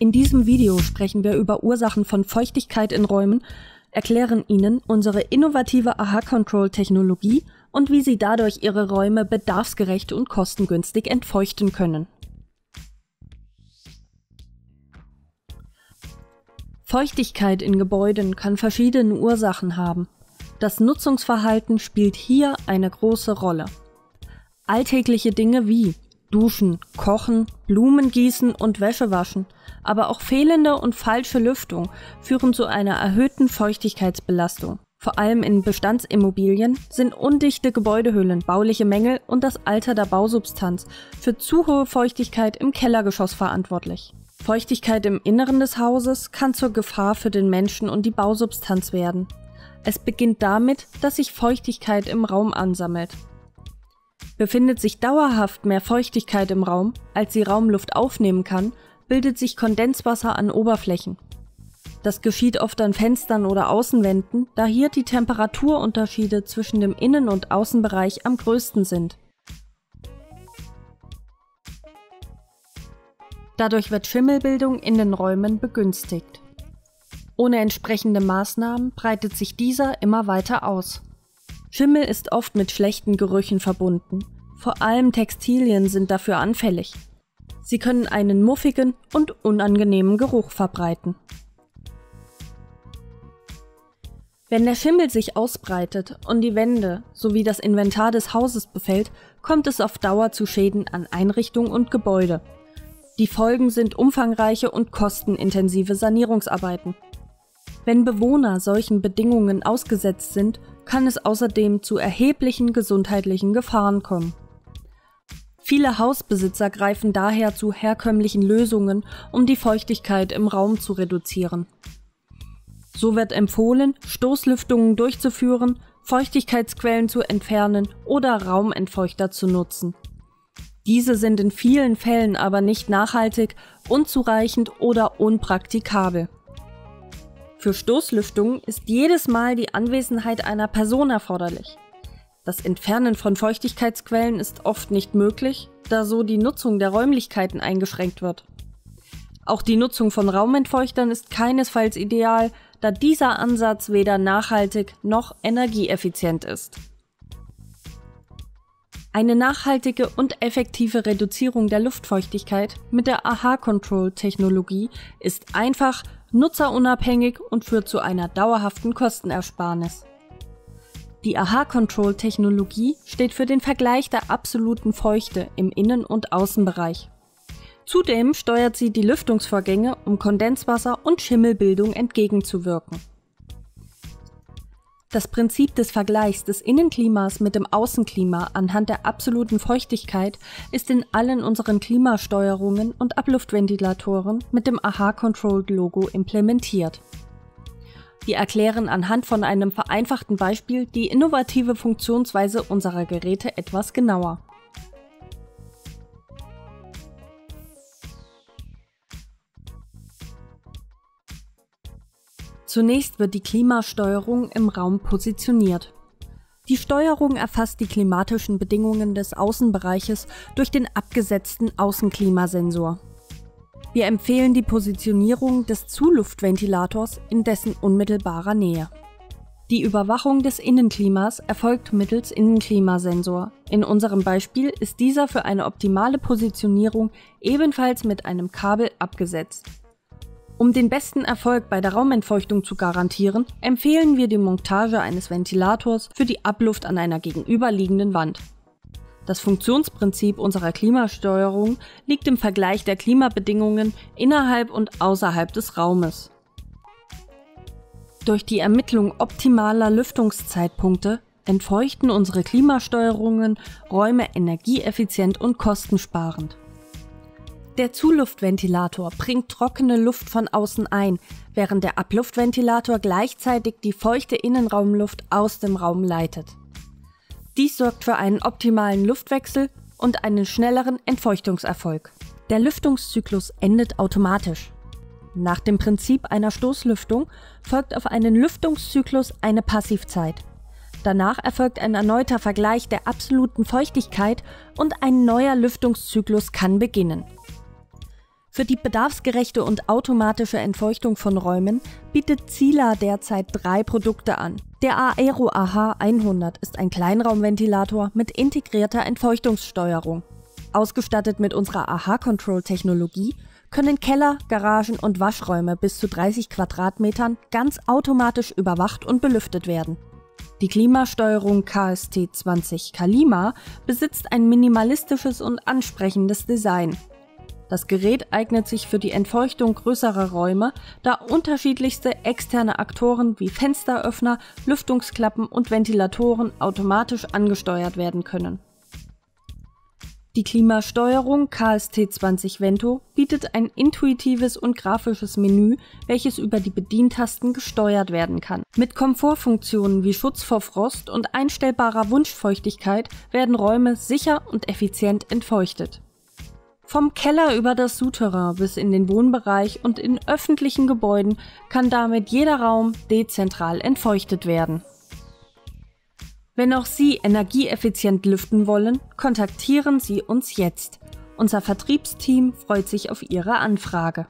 In diesem Video sprechen wir über Ursachen von Feuchtigkeit in Räumen, erklären Ihnen unsere innovative AHA-Control-Technologie und wie Sie dadurch Ihre Räume bedarfsgerecht und kostengünstig entfeuchten können. Feuchtigkeit in Gebäuden kann verschiedene Ursachen haben. Das Nutzungsverhalten spielt hier eine große Rolle. Alltägliche Dinge wie Duschen, Kochen, Blumen gießen und Wäsche waschen, aber auch fehlende und falsche Lüftung führen zu einer erhöhten Feuchtigkeitsbelastung. Vor allem in Bestandsimmobilien sind undichte Gebäudehüllen, bauliche Mängel und das Alter der Bausubstanz für zu hohe Feuchtigkeit im Kellergeschoss verantwortlich. Feuchtigkeit im Inneren des Hauses kann zur Gefahr für den Menschen und die Bausubstanz werden. Es beginnt damit, dass sich Feuchtigkeit im Raum ansammelt. Befindet sich dauerhaft mehr Feuchtigkeit im Raum, als die Raumluft aufnehmen kann, bildet sich Kondenswasser an Oberflächen. Das geschieht oft an Fenstern oder Außenwänden, da hier die Temperaturunterschiede zwischen dem Innen- und Außenbereich am größten sind. Dadurch wird Schimmelbildung in den Räumen begünstigt. Ohne entsprechende Maßnahmen breitet sich dieser immer weiter aus. Schimmel ist oft mit schlechten Gerüchen verbunden. Vor allem Textilien sind dafür anfällig. Sie können einen muffigen und unangenehmen Geruch verbreiten. Wenn der Schimmel sich ausbreitet und die Wände sowie das Inventar des Hauses befällt, kommt es auf Dauer zu Schäden an Einrichtung und Gebäude. Die Folgen sind umfangreiche und kostenintensive Sanierungsarbeiten. Wenn Bewohner solchen Bedingungen ausgesetzt sind, kann es außerdem zu erheblichen gesundheitlichen Gefahren kommen. Viele Hausbesitzer greifen daher zu herkömmlichen Lösungen, um die Feuchtigkeit im Raum zu reduzieren. So wird empfohlen, Stoßlüftungen durchzuführen, Feuchtigkeitsquellen zu entfernen oder Raumentfeuchter zu nutzen. Diese sind in vielen Fällen aber nicht nachhaltig, unzureichend oder unpraktikabel. Für Stoßlüftung ist jedes Mal die Anwesenheit einer Person erforderlich. Das Entfernen von Feuchtigkeitsquellen ist oft nicht möglich, da so die Nutzung der Räumlichkeiten eingeschränkt wird. Auch die Nutzung von Raumentfeuchtern ist keinesfalls ideal, da dieser Ansatz weder nachhaltig noch energieeffizient ist. Eine nachhaltige und effektive Reduzierung der Luftfeuchtigkeit mit der AHA-Control-Technologie ist einfach, nutzerunabhängig und führt zu einer dauerhaften Kostenersparnis. Die AHA-Control-Technologie steht für den Vergleich der absoluten Feuchte im Innen- und Außenbereich. Zudem steuert sie die Lüftungsvorgänge, um Kondenswasser und Schimmelbildung entgegenzuwirken. Das Prinzip des Vergleichs des Innenklimas mit dem Außenklima anhand der absoluten Feuchtigkeit ist in allen unseren Klimasteuerungen und Abluftventilatoren mit dem AHA-Controlled-Logo implementiert. Wir erklären anhand von einem vereinfachten Beispiel die innovative Funktionsweise unserer Geräte etwas genauer. Zunächst wird die Klimasteuerung im Raum positioniert. Die Steuerung erfasst die klimatischen Bedingungen des Außenbereiches durch den abgesetzten Außenklimasensor. Wir empfehlen die Positionierung des Zuluftventilators in dessen unmittelbarer Nähe. Die Überwachung des Innenklimas erfolgt mittels Innenklimasensor. In unserem Beispiel ist dieser für eine optimale Positionierung ebenfalls mit einem Kabel abgesetzt. Um den besten Erfolg bei der Raumentfeuchtung zu garantieren, empfehlen wir die Montage eines Ventilators für die Abluft an einer gegenüberliegenden Wand. Das Funktionsprinzip unserer Klimasteuerung liegt im Vergleich der Klimabedingungen innerhalb und außerhalb des Raumes. Durch die Ermittlung optimaler Lüftungszeitpunkte entfeuchten unsere Klimasteuerungen Räume energieeffizient und kostensparend. Der Zuluftventilator bringt trockene Luft von außen ein, während der Abluftventilator gleichzeitig die feuchte Innenraumluft aus dem Raum leitet. Dies sorgt für einen optimalen Luftwechsel und einen schnelleren Entfeuchtungserfolg. Der Lüftungszyklus endet automatisch. Nach dem Prinzip einer Stoßlüftung folgt auf einen Lüftungszyklus eine Passivzeit. Danach erfolgt ein erneuter Vergleich der absoluten Feuchtigkeit und ein neuer Lüftungszyklus kann beginnen. Für die bedarfsgerechte und automatische Entfeuchtung von Räumen bietet Ziela derzeit 3 Produkte an. Der Aero AH 100 ist ein Kleinraumventilator mit integrierter Entfeuchtungssteuerung. Ausgestattet mit unserer AH-Control-Technologie können Keller, Garagen und Waschräume bis zu 30 Quadratmetern ganz automatisch überwacht und belüftet werden. Die Klimasteuerung KST20 Kalima besitzt ein minimalistisches und ansprechendes Design. Das Gerät eignet sich für die Entfeuchtung größerer Räume, da unterschiedlichste externe Aktoren wie Fensteröffner, Lüftungsklappen und Ventilatoren automatisch angesteuert werden können. Die Klimasteuerung KST20 Vento bietet ein intuitives und grafisches Menü, welches über die Bedientasten gesteuert werden kann. Mit Komfortfunktionen wie Schutz vor Frost und einstellbarer Wunschfeuchtigkeit werden Räume sicher und effizient entfeuchtet. Vom Keller über das Souterrain bis in den Wohnbereich und in öffentlichen Gebäuden kann damit jeder Raum dezentral entfeuchtet werden. Wenn auch Sie energieeffizient lüften wollen, kontaktieren Sie uns jetzt. Unser Vertriebsteam freut sich auf Ihre Anfrage.